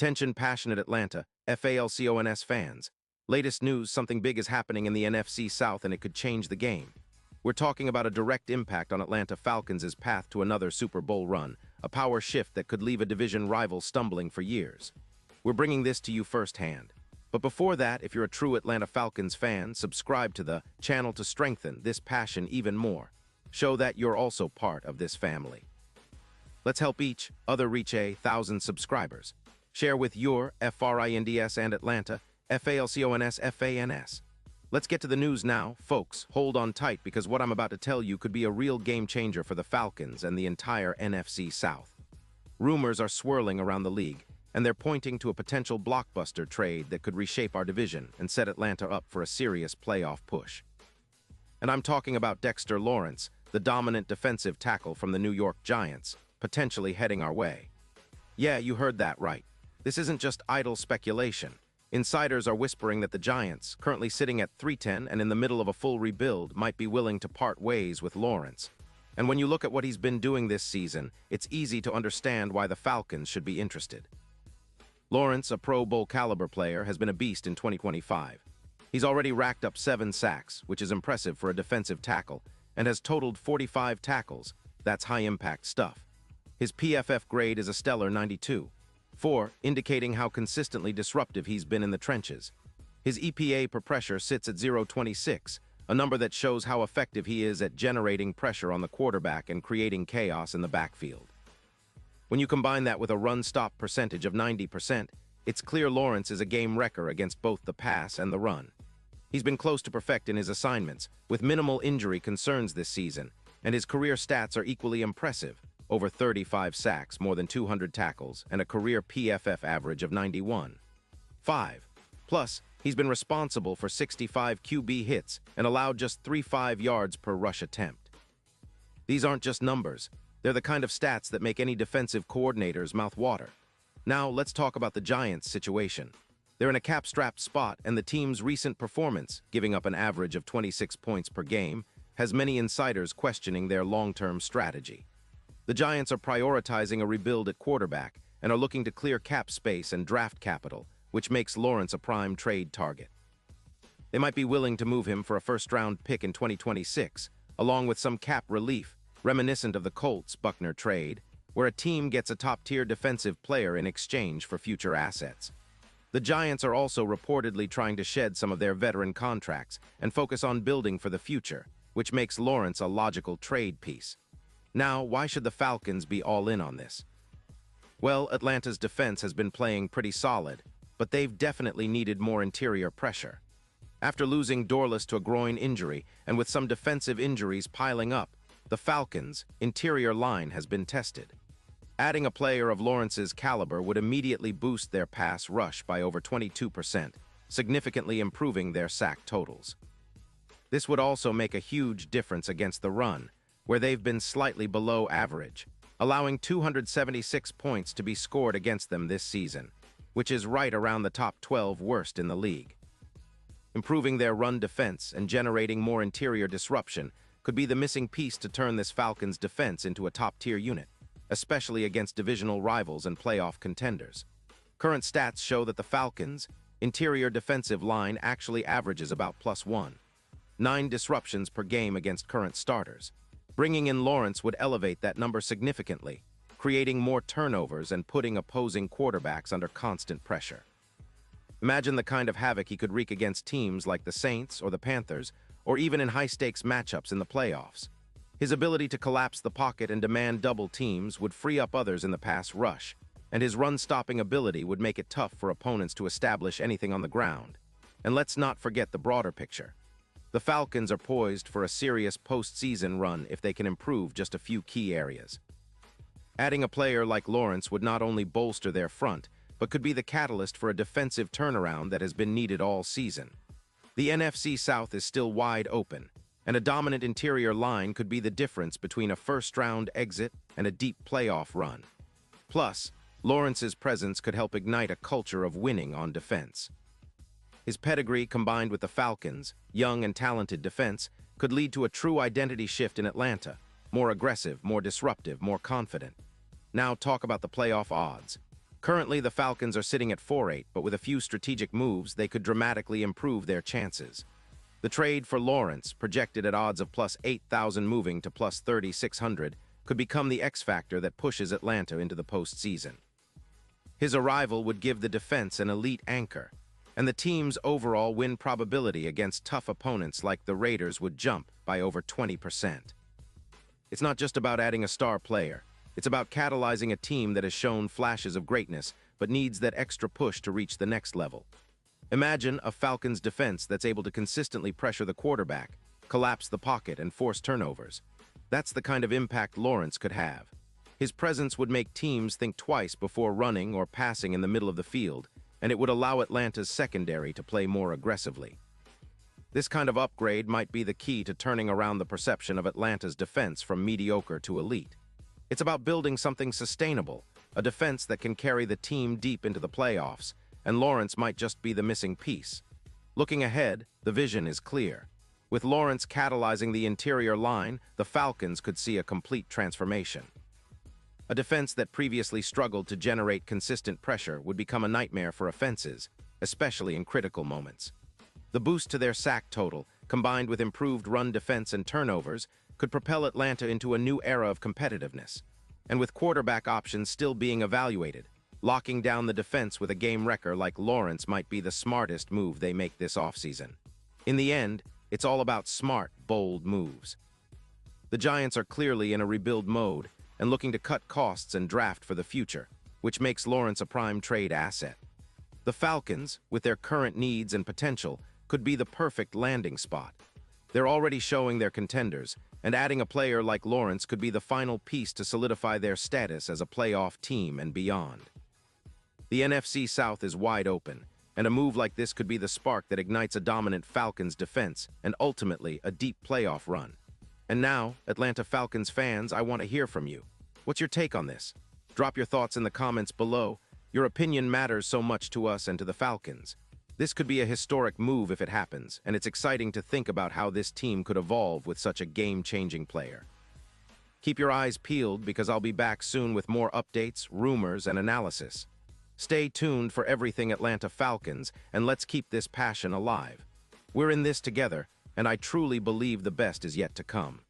Attention passionate Atlanta, Falcons fans. Latest news, something big is happening in the NFC South and it could change the game. We're talking about a direct impact on Atlanta Falcons' path to another Super Bowl run, a power shift that could leave a division rival stumbling for years. We're bringing this to you firsthand. But before that, if you're a true Atlanta Falcons fan, subscribe to the channel to strengthen this passion even more. Show that you're also part of this family. Let's help each other reach 1,000 subscribers. Share with your FRINDS and Atlanta, FALCONS, FANS. Let's get to the news now, folks. Hold on tight because what I'm about to tell you could be a real game changer for the Falcons and the entire NFC South. Rumors are swirling around the league, and they're pointing to a potential blockbuster trade that could reshape our division and set Atlanta up for a serious playoff push. And I'm talking about Dexter Lawrence, the dominant defensive tackle from the New York Giants, potentially heading our way. Yeah, you heard that right. This isn't just idle speculation. Insiders are whispering that the Giants, currently sitting at 3-10 and in the middle of a full rebuild, might be willing to part ways with Lawrence. And when you look at what he's been doing this season, it's easy to understand why the Falcons should be interested. Lawrence, a Pro Bowl caliber player, has been a beast in 2025. He's already racked up 7 sacks, which is impressive for a defensive tackle, and has totaled 45 tackles. That's high-impact stuff. His PFF grade is a stellar 92.4, indicating how consistently disruptive he's been in the trenches. His EPA per pressure sits at 0.26, a number that shows how effective he is at generating pressure on the quarterback and creating chaos in the backfield. When you combine that with a run-stop percentage of 90%, it's clear Lawrence is a game wrecker against both the pass and the run. He's been close to perfect in his assignments, with minimal injury concerns this season, and his career stats are equally impressive. Over 35 sacks, more than 200 tackles, and a career PFF average of 91.5. Plus, he's been responsible for 65 QB hits and allowed just 3.5 yards per rush attempt. These aren't just numbers. They're the kind of stats that make any defensive coordinator's mouth water. Now, let's talk about the Giants' situation. They're in a cap-strapped spot, and the team's recent performance, giving up an average of 26 points per game, has many insiders questioning their long-term strategy. The Giants are prioritizing a rebuild at quarterback and are looking to clear cap space and draft capital, which makes Lawrence a prime trade target. They might be willing to move him for a first-round pick in 2026, along with some cap relief, reminiscent of the Colts' Buckner trade, where a team gets a top-tier defensive player in exchange for future assets. The Giants are also reportedly trying to shed some of their veteran contracts and focus on building for the future, which makes Lawrence a logical trade piece. Now, why should the Falcons be all in on this? Well, Atlanta's defense has been playing pretty solid, but they've definitely needed more interior pressure. After losing Dorlus to a groin injury and with some defensive injuries piling up, the Falcons' interior line has been tested. Adding a player of Lawrence's caliber would immediately boost their pass rush by over 22%, significantly improving their sack totals. This would also make a huge difference against the run, where they've been slightly below average, allowing 276 points to be scored against them this season, which is right around the top 12 worst in the league. Improving their run defense and generating more interior disruption could be the missing piece to turn this Falcons defense into a top-tier unit, especially against divisional rivals and playoff contenders. Current stats show that the Falcons' interior defensive line actually averages about +1.9 disruptions per game against current starters. Bringing in Lawrence would elevate that number significantly, creating more turnovers and putting opposing quarterbacks under constant pressure. Imagine the kind of havoc he could wreak against teams like the Saints or the Panthers, or even in high-stakes matchups in the playoffs. His ability to collapse the pocket and demand double teams would free up others in the pass rush, and his run-stopping ability would make it tough for opponents to establish anything on the ground. And let's not forget the broader picture. The Falcons are poised for a serious postseason run if they can improve just a few key areas. Adding a player like Lawrence would not only bolster their front, but could be the catalyst for a defensive turnaround that has been needed all season. The NFC South is still wide open, and a dominant interior line could be the difference between a first-round exit and a deep playoff run. Plus, Lawrence's presence could help ignite a culture of winning on defense. His pedigree, combined with the Falcons' young and talented defense, could lead to a true identity shift in Atlanta, more aggressive, more disruptive, more confident. Now talk about the playoff odds. Currently, the Falcons are sitting at 4-8, but with a few strategic moves, they could dramatically improve their chances. The trade for Lawrence, projected at odds of plus 8,000 moving to plus 3,600, could become the X factor that pushes Atlanta into the postseason. His arrival would give the defense an elite anchor, and the team's overall win probability against tough opponents like the Raiders would jump by over 20%. It's not just about adding a star player. It's about catalyzing a team that has shown flashes of greatness but needs that extra push to reach the next level. Imagine a Falcons defense that's able to consistently pressure the quarterback, collapse the pocket, and force turnovers. That's the kind of impact Lawrence could have. His presence would make teams think twice before running or passing in the middle of the field, and it would allow Atlanta's secondary to play more aggressively. This kind of upgrade might be the key to turning around the perception of Atlanta's defense from mediocre to elite. It's about building something sustainable, a defense that can carry the team deep into the playoffs, and Lawrence might just be the missing piece. Looking ahead, the vision is clear. With Lawrence catalyzing the interior line, the Falcons could see a complete transformation. A defense that previously struggled to generate consistent pressure would become a nightmare for offenses, especially in critical moments. The boost to their sack total, combined with improved run defense and turnovers, could propel Atlanta into a new era of competitiveness. And with quarterback options still being evaluated, locking down the defense with a game wrecker like Lawrence might be the smartest move they make this offseason. In the end, it's all about smart, bold moves. The Giants are clearly in a rebuild mode and looking to cut costs and draft for the future, which makes Lawrence a prime trade asset. The Falcons, with their current needs and potential, could be the perfect landing spot. They're already showing their contenders, and adding a player like Lawrence could be the final piece to solidify their status as a playoff team and beyond. The NFC South is wide open, and a move like this could be the spark that ignites a dominant Falcons defense and ultimately a deep playoff run. And now, Atlanta Falcons fans, I want to hear from you. What's your take on this? Drop your thoughts in the comments below. Your opinion matters so much to us and to the Falcons. This could be a historic move if it happens, and it's exciting to think about how this team could evolve with such a game-changing player. Keep your eyes peeled because I'll be back soon with more updates, rumors, and analysis. Stay tuned for everything Atlanta Falcons, and let's keep this passion alive. We're in this together, and I truly believe the best is yet to come.